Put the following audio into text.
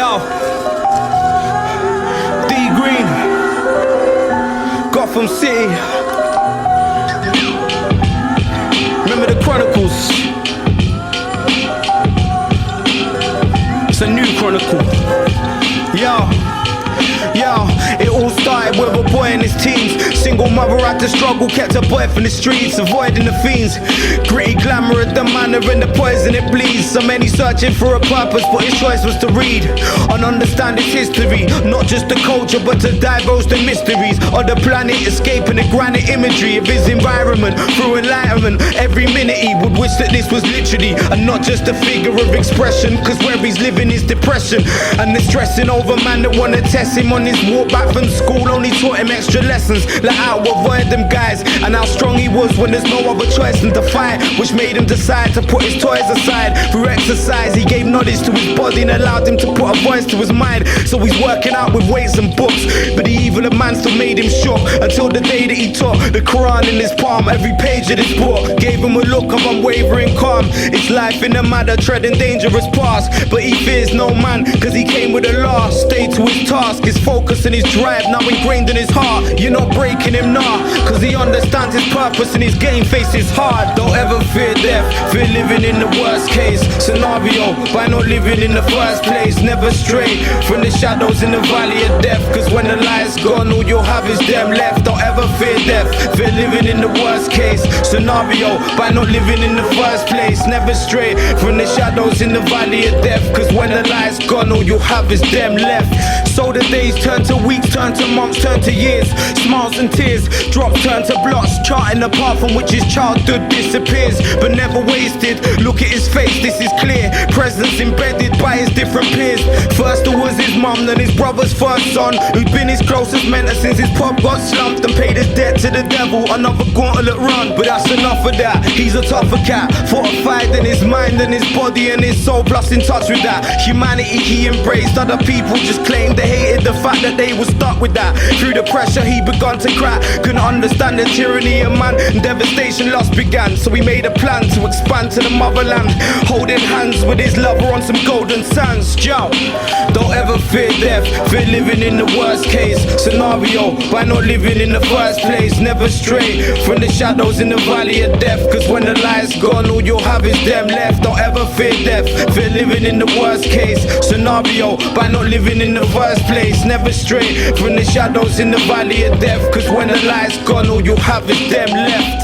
Yo, Dee Green, Gotham City. Remember the Chronicles? It's a new chronicle. Yo, it all started with a boy in his teens. Single mother had to struggle, kept her boy from the streets, avoiding the fiends. Gritty glamour of the manner and the poison it bleeds. So many searching for a purpose, but his choice was to read and understand its history. Not just the culture, but to divulge the mysteries of the planet, escaping the granite imagery of his environment. Through enlightenment, every minute he would wish that this was literally and not just a figure of expression. Cause where he's living is depression, and the stressing over man that wanna test him on his walk back from school only taught him extra lessons, like how to avoid them guys, and how strong he was when there's no other choice than to fight, which made him decide to put his toys aside. Through exercise he gave knowledge to his body and allowed him to put a voice to his mind. So he's working out with weights and books, but the evil of man still made him shook, until the day that he took the Quran in his palm. Every page of this book gave him a look of unwavering calm. It's life in the matter, treading dangerous paths, but he fears no man, cause he came with a law. Stay to his task, his focus and his drive now ingrained in his heart. You're not breaking him now, cause he understands his purpose and his game faces hard. Don't ever fear death, fear living in the worst case scenario by not living in the first place. Never stray from the shadows in the valley of death, cause when the light's gone all you'll have is them left. Don't ever fear death, fear living in the worst case scenario by not living in the first place. Never stray from the shadows in the valley of death, cause when the light's gone all you'll have is them left. So the days turn to weeks, turn to months, turn to years. Smiles and tears, drops turn to blots, charting the path from which his childhood disappears, but never wasted. Look at his face, this is clear. Presence embedded by his different peers. First it was his mum, then his brother's first son, who'd been his closest mentor since his pop got slumped and paid his debt to the devil. Another gauntlet run, but that's enough of that. He's a tougher cat, fortified in his mind and his body and his soul, plus in touch with that humanity he embraced. Other people just claimed they hated the fact that they were stuck with that. Through the pressure he begun to crack, couldn't understand the tyranny of man, and devastation lost began. So he made a plan to expand to the motherland, holding hands with his lover on some golden sands. Yo, don't ever fear death, fear living in the worst case scenario by not living in the first place. Never stray from the shadows in the valley of death, cause when the light's gone all you'll have is them left. Don't ever fear death, fear living in the worst case scenario by not living in the first place. Never stray from the shadows in the valley of death, cause when the light's gone all you'll have is them left.